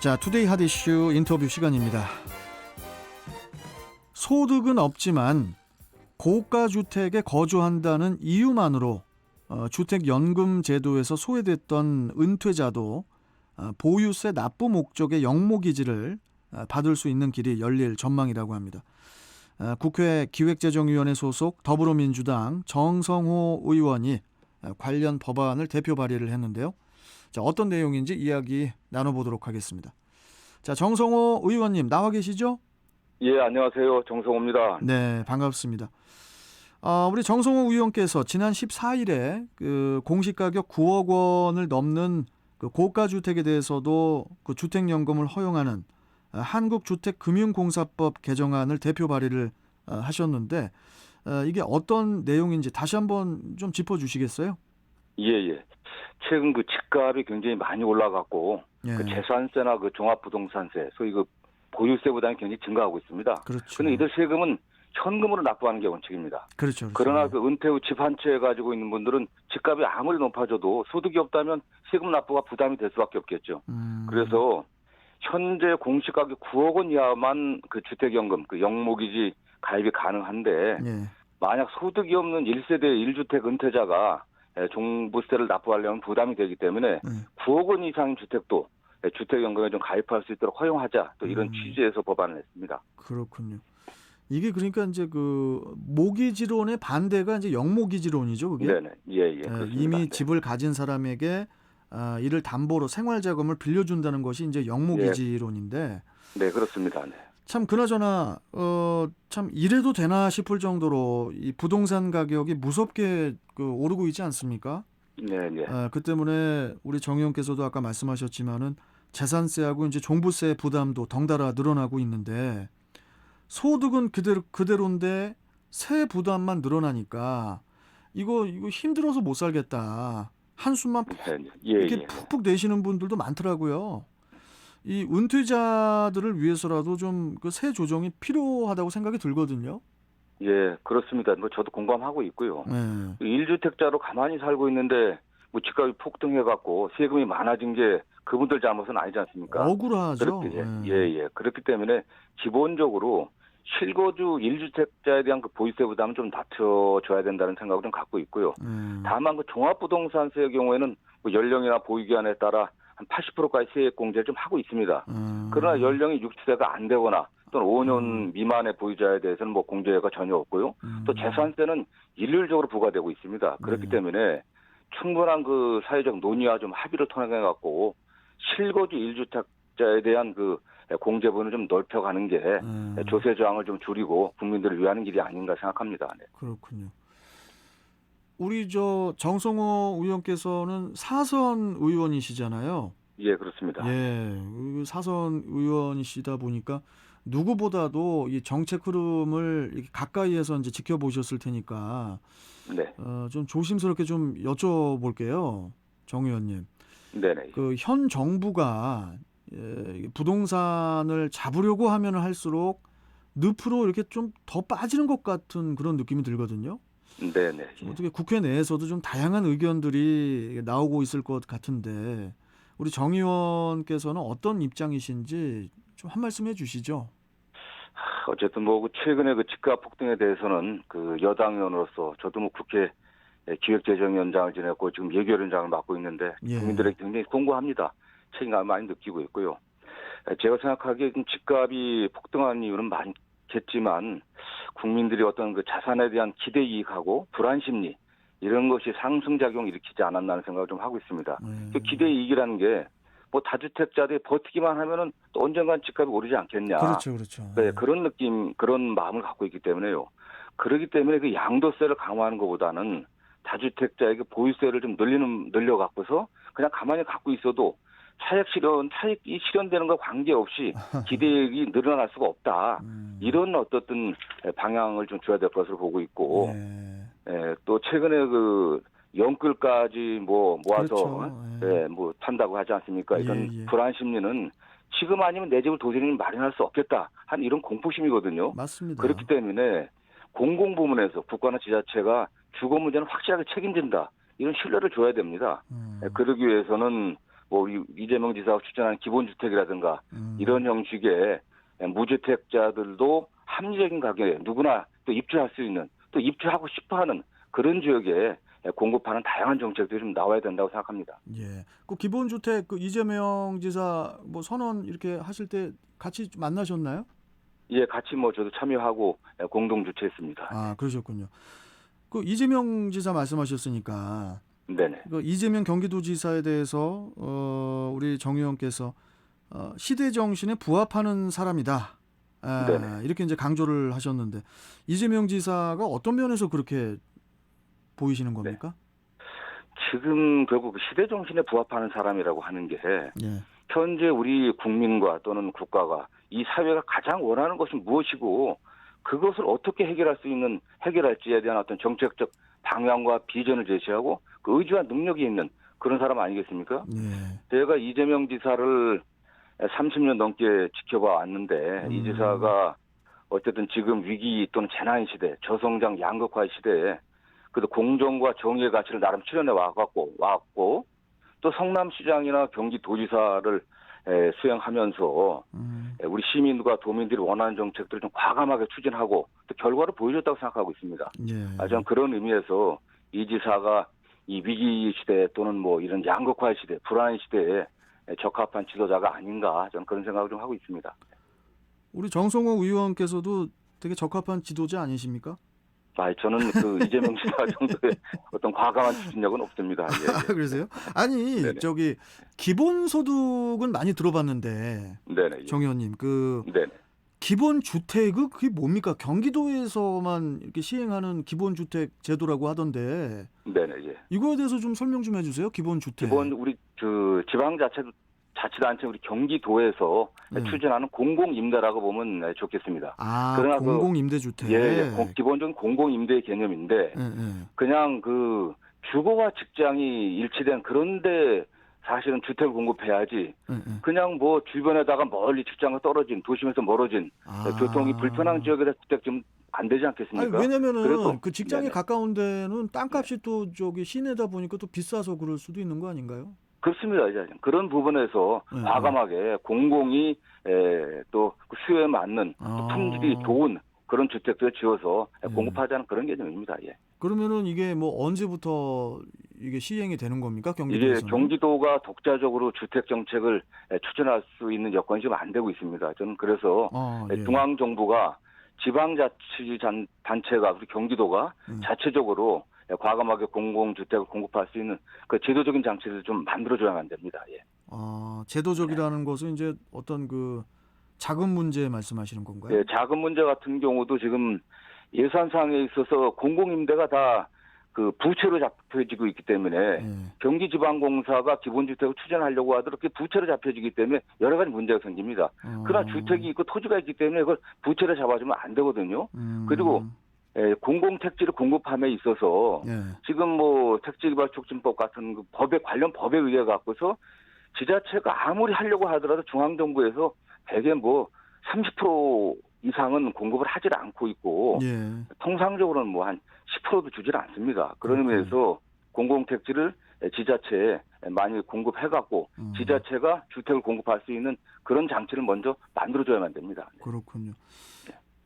자, 투데이 핫 이슈 인터뷰 시간입니다. 소득은 없지만 고가 주택에 거주한다는 이유만으로 주택연금 제도에서 소외됐던 은퇴자도 보유세 납부 목적의 영모기지를 받을 수 있는 길이 열릴 전망이라고 합니다. 국회 기획재정위원회 소속 더불어민주당 정성호 의원이 관련 법안을 대표 발의를 했는데요. 자, 어떤 내용인지 이야기 나눠보도록 하겠습니다. 자, 정성호 의원님 나와 계시죠? 예, 안녕하세요. 정성호입니다. 네, 반갑습니다. 우리 정성호 의원께서 지난 14일에 그 공시가격 9억 원을 넘는 그 고가 주택에 대해서도 그 주택연금을 허용하는 한국주택금융공사법 개정안을 대표 발의를 하셨는데 이게 어떤 내용인지 다시 한번 좀 짚어주시겠어요? 예. 최근 그 집값이 굉장히 많이 올라갔고, 예. 그 재산세나 그 종합부동산세, 소위 그 보유세보다는 굉장히 증가하고 있습니다. 그렇죠. 그런데 이들 세금은 현금으로 납부하는 게 원칙입니다. 그렇죠. 그러나 그 은퇴 후 집 한 채 가지고 있는 분들은 집값이 아무리 높아져도 소득이 없다면 세금 납부가 부담이 될 수밖에 없겠죠. 그래서 현재 공시가격 9억 원 이하만 그 주택연금, 그 영모기지 가입이 가능한데, 예. 만약 소득이 없는 1세대 1주택 은퇴자가 종부세를 납부하려면 부담이 되기 때문에 9억 원 이상인 주택도 주택연금에 좀 가입할 수 있도록 허용하자, 또 이런 취지에서 법안을 냈습니다. 그렇군요. 이게 그러니까 이제 그 모기지론의 반대가 이제 영모기지론이죠, 그게? 네네. 예. 그렇습니다. 이미 네. 집을 가진 사람에게 이를 담보로 생활자금을 빌려준다는 것이 이제 영모기지론인데. 네, 그렇습니다. 네. 참 그나저나 참 이래도 되나 싶을 정도로 이 부동산 가격이 무섭게 그 오르고 있지 않습니까? 네. 그 때문에 우리 정 의원께서도 아까 말씀하셨지만은 재산세하고 이제 종부세 부담도 덩달아 늘어나고 있는데 소득은 그대로인데 세 부담만 늘어나니까 이거 힘들어서 못 살겠다. 한숨만 이렇게 푹푹 내시는 분들도 많더라고요. 이 은퇴자들을 위해서라도 좀 그 세 조정이 필요하다고 생각이 들거든요. 예, 그렇습니다. 뭐 저도 공감하고 있고요. 네. 1주택자로 가만히 살고 있는데 뭐 집값이 폭등해갖고 세금이 많아진 게 그분들 잘못은 아니지 않습니까? 억울하죠. 예. 그렇기 때문에 기본적으로 실거주 1주택자에 대한 그 보유세 부담은 좀 낮춰줘야 된다는 생각을 좀 갖고 있고요. 다만 그 종합부동산세의 경우에는 뭐 연령이나 보유기한에 따라 한 80%까지 세액 공제를 좀 하고 있습니다. 그러나 연령이 60세가 안 되거나 또는 5년 미만의 보유자에 대해서는 뭐 공제가 전혀 없고요. 또 재산세는 일률적으로 부과되고 있습니다. 그렇기 때문에 충분한 그 사회적 논의와 좀 합의를 통해 갖고 실거주 1주택자에 대한 그 공제분을 좀 넓혀가는 게 조세 저항을 좀 줄이고 국민들을 위하는 길이 아닌가 생각합니다. 네. 그렇군요. 우리 정성호 의원께서는 사선 의원이시잖아요. 예, 그렇습니다. 예, 사선 의원이시다 보니까 누구보다도 이 정책 흐름을 이렇게 가까이에서 이제 지켜보셨을 테니까 네. 좀 조심스럽게 좀 여쭤볼게요, 정 의원님. 네네. 그 현 정부가 부동산을 잡으려고 하면 할수록 늪으로 이렇게 좀 더 빠지는 것 같은 그런 느낌이 들거든요. 네네. 어떻게 국회 내에서도 좀 다양한 의견들이 나오고 있을 것 같은데 우리 정 의원께서는 어떤 입장이신지 좀 한 말씀 해주시죠. 어쨌든 뭐 최근에 그 집값 폭등에 대해서는 그 여당 의원으로서 저도 뭐 국회 기획재정위원장을 지냈고 지금 예결위원장을 맡고 있는데 국민들에게 굉장히 공고합니다. 책임감을 많이 느끼고 있고요. 제가 생각하기에 집값이 폭등한 이유는 많겠지만 국민들이 어떤 그 자산에 대한 기대 이익하고 불안 심리 이런 것이 상승작용을 일으키지 않았나 하는 생각을 좀 하고 있습니다. 그 기대 이익이라는 게 뭐 다주택자들이 버티기만 하면은 또 언젠간 집값이 오르지 않겠냐. 그렇죠. 네, 그런 느낌, 그런 마음을 갖고 있기 때문에요. 그렇기 때문에 그 양도세를 강화하는 것보다는 다주택자에게 보유세를 좀 늘려갖고서 그냥 가만히 갖고 있어도 차익이 실현되는 것과 관계없이 기대액이 늘어날 수가 없다. 이런 어떤 방향을 좀 줘야 될 것으로 보고 있고, 또 최근에 그 영끌까지 모아서 그렇죠. 뭐 판다고 하지 않습니까? 이런 불안 심리는 지금 아니면 내 집을 도저히 마련할 수 없겠다 하는 이런 공포심이거든요. 맞습니다. 그렇기 때문에 공공부문에서 국가나 지자체가 주거 문제는 확실하게 책임진다. 이런 신뢰를 줘야 됩니다. 그러기 위해서는 뭐 우리 이재명 지사가 추천한 기본주택이라든가 음. 이런 형식의 무주택자들도 합리적인 가격에 누구나 또 입주할 수 있는 또 입주하고 싶어하는 그런 지역에 공급하는 다양한 정책들이 좀 나와야 된다고 생각합니다. 예. 그 기본주택 그 이재명 지사 뭐 선언 이렇게 하실 때 같이 만나셨나요? 예, 같이 뭐 저도 참여하고 공동 주최했습니다. 아, 그러셨군요. 그 이재명 지사 말씀하셨으니까 네네. 그 이재명 경기도지사에 대해서 우리 정 의원께서 시대 정신에 부합하는 사람이다. 네네. 이렇게 이제 강조를 하셨는데 이재명 지사가 어떤 면에서 그렇게 보이시는 네. 겁니까? 지금 결국 시대 정신에 부합하는 사람이라고 하는 게 예. 현재 우리 국민과 또는 국가가 이 사회가 가장 원하는 것이 무엇이고 그것을 어떻게 해결할지에 대한 어떤 정책적 방향과 비전을 제시하고 그 의지와 능력이 있는 그런 사람 아니겠습니까? 예. 제가 이재명 지사를 30년 넘게 지켜봐 왔는데 이 지사가 어쨌든 지금 위기 또는 재난 시대, 저성장 양극화 시대에 그래도 공정과 정의의 가치를 나름 실현해 왔고 또 성남시장이나 경기도지사를 수행하면서 우리 시민과 도민들이 원하는 정책들을 좀 과감하게 추진하고 또 결과를 보여줬다고 생각하고 있습니다. 예. 저는 그런 의미에서 이 지사가 이 위기 시대 또는 뭐 이런 양극화 시대, 불안 시대에 적합한 지도자가 아닌가 저는 그런 생각을 좀 하고 있습니다. 우리 정성호 의원께서도 되게 적합한 지도자 아니십니까? 저는 그 이재명 지사 정도의 어떤 과감한 추진력은 없습니다. 예, 예. 그러세요? 아니 네네. 저기 기본소득은 많이 들어봤는데 네네. 예. 정 의원님 그 네네. 기본주택은 그게 뭡니까? 경기도에서만 이렇게 시행하는 기본주택 제도라고 하던데 네네. 예. 이거에 대해서 좀 설명 좀 해주세요. 기본주택. 기본 우리 그 자치단체 우리 경기도에서 네. 추진하는 공공임대라고 보면 좋겠습니다. 아, 그러나 공공임대주택. 기본적인 공공임대 개념인데 예, 예. 그냥 그 주거와 직장이 일치된 그런데 사실은 주택을 공급해야지 예, 예. 그냥 뭐 주변에다가 멀리 직장과 떨어진 도심에서 멀어진 교통이 불편한 지역에다 주택 좀 안 되지 아니, 않겠습니까? 왜냐면은 그래도 그 직장에 네네. 가까운 데는 땅값이 또 저기 시내다 보니까 또 비싸서 그럴 수도 있는 거 아닌가요? 그렇습니다. 이제 그런 부분에서 네, 과감하게 공공이 또그 수요에 맞는 또 품질이 좋은 그런 주택들을 지어서 공급하자는 그런 개념입니다. 예. 그러면은 이게 뭐 언제부터 이게 시행이 되는 겁니까? 이게 경기도에서는? 경기도가 독자적으로 주택 정책을 추진할 수 있는 여건이 지금 안 되고 있습니다. 저는 그래서 예. 중앙 정부가 지방자치단체가 우리 경기도가 자체적으로 과감하게 공공주택을 공급할 수 있는 그 제도적인 장치를 좀 만들어줘야만 됩니다. 예. 제도적이라는 것은 이제 어떤 그 자금 문제 말씀하시는 건가요? 예, 자금 문제 같은 경우도 지금 예산상에 있어서 공공임대가 다 그 부채로 잡혀지고 있기 때문에 예. 경기지방공사가 기본주택을 추진하려고 하더라도 그게 부채로 잡혀지기 때문에 여러 가지 문제가 생깁니다. 그러나 주택이 있고 토지가 있기 때문에 그걸 부채로 잡아주면 안 되거든요. 그리고 공공택지를 공급함에 있어서 예. 지금 뭐 택지개발촉진법 같은 그 관련 법에 의해 갖고서 지자체가 아무리 하려고 하더라도 중앙정부에서 대개 뭐 30% 이상은 공급을 하질 않고 있고 예. 통상적으로는 뭐 한 10%도 주질 않습니다. 그런 의미에서 공공택지를 지자체에 많이 공급해갖고 지자체가 주택을 공급할 수 있는 그런 장치를 먼저 만들어줘야만 됩니다. 그렇군요.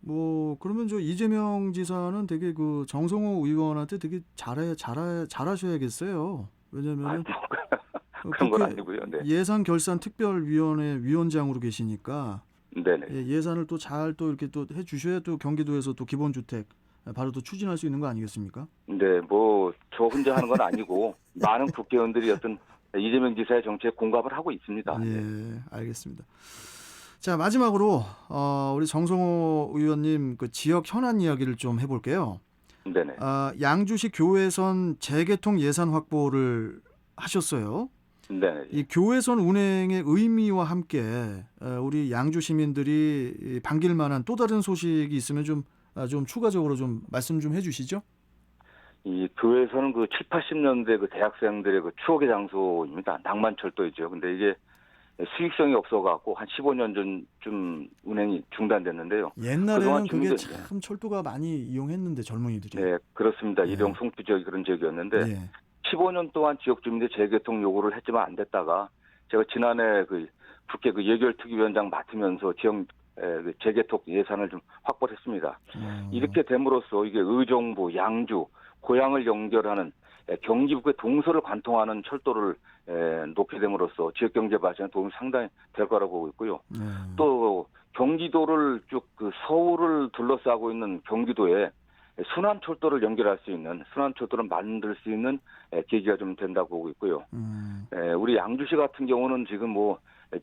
뭐 그러면 저 이재명 지사는 되게 그 정성호 의원한테 되게 잘하셔야겠어요. 왜냐면은 그런 건 아니고요. 네. 예산결산특별위원회 위원장으로 계시니까 네네. 예산을 또 잘 또 이렇게 또 해주셔야 또 경기도에서 또 기본주택 바로 또 추진할 수 있는 거 아니겠습니까? 네, 뭐 저 혼자 하는 건 아니고 많은 국회의원들이 어떤 이재명 지사의 정책에 공감을 하고 있습니다. 예, 알겠습니다. 자, 마지막으로 우리 정성호 의원님 그 지역 현안 이야기를 좀 해볼게요. 네네. 양주시 교외선 재개통 예산 확보를 하셨어요. 네. 이 교외선 운행의 의미와 함께 우리 양주 시민들이 반길 만한 또 다른 소식이 있으면 좀 추가적으로 좀 말씀 좀 해주시죠. 이 교회에서는 그 7, 80년대 그 대학생들의 그 추억의 장소입니다. 낭만철도이죠. 근데 이게 수익성이 없어갖고 한 15년 전쯤 운행이 중단됐는데요. 옛날에는 그게 참 철도가 많이 이용했는데 젊은이들이. 네, 그렇습니다. 일용 송피 지역이 그런 지역이었는데 예. 15년 동안 지역 주민들이 재개통 요구를 했지만 안 됐다가 제가 지난해 그 국회 그 예결특위위원장 맡으면서 지역 그 재개통 예산을 좀 확보를 했습니다. 이렇게 됨으로써 이게 의정부, 양주, 고향을 연결하는 경기북의 동서를 관통하는 철도를 놓게 됨으로써 지역 경제 발전에 도움이 상당히 될 거라고 보고 있고요. 또 경기도를 쭉 그 서울을 둘러싸고 있는 경기도에 순환철도를 연결할 수 있는 순환철도를 만들 수 있는 계기가 좀 된다고 보고 있고요. 우리 양주시 같은 경우는 지금 뭐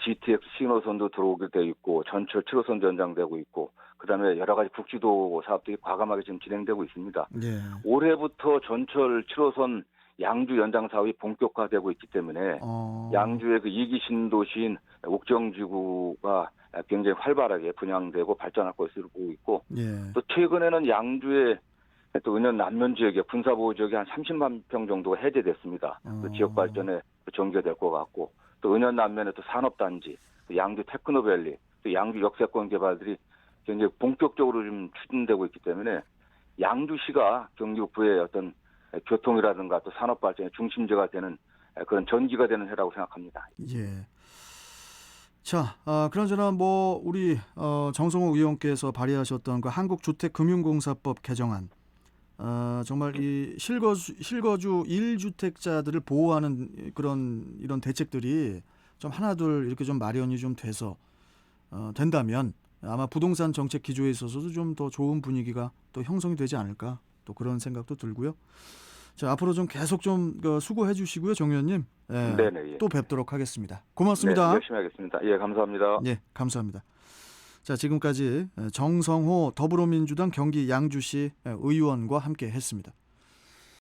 GTX 신호선도 들어오게 돼 있고 전철 7호선도 연장되고 있고 그다음에 여러 가지 국지도 사업들이 과감하게 지금 진행되고 있습니다. 예. 올해부터 전철 7호선 양주 연장 사업이 본격화되고 있기 때문에 양주의 그 2기 신도시인 옥정지구가 굉장히 활발하게 분양되고 발전할 것으로 보고 있고 예. 또 최근에는 양주의 또 은연 남면 지역에 군사보호 지역이 한 30만 평 정도가 해제됐습니다. 또 지역 발전에 전개가 될 것 같고 또 은연 남면에 또 산업단지, 또 양주 테크노밸리, 또 양주 역세권 개발들이 굉장히 본격적으로 좀 추진되고 있기 때문에 양주시가 경기북부의 어떤 교통이라든가 또 산업 발전의 중심지가 되는 그런 전기가 되는 해라고 생각합니다. 예. 자, 그나저나 뭐 우리 정성호 의원께서 발의하셨던 그 한국주택금융공사법 개정안, 정말 이 실거주 1주택자들을 보호하는 그런 이런 대책들이 좀 하나둘 이렇게 좀 마련이 좀 돼서 된다면 아마 부동산 정책 기조에 있어서도 좀 더 좋은 분위기가 또 형성이 되지 않을까 또 그런 생각도 들고요. 자, 앞으로 좀 계속 좀 수고해 주시고요, 정 의원님. 예, 네네. 예. 또 뵙도록 하겠습니다. 고맙습니다. 네, 열심히 하겠습니다. 예, 감사합니다. 예, 감사합니다. 자, 지금까지 정성호 더불어민주당 경기 양주시 의원과 함께 했습니다.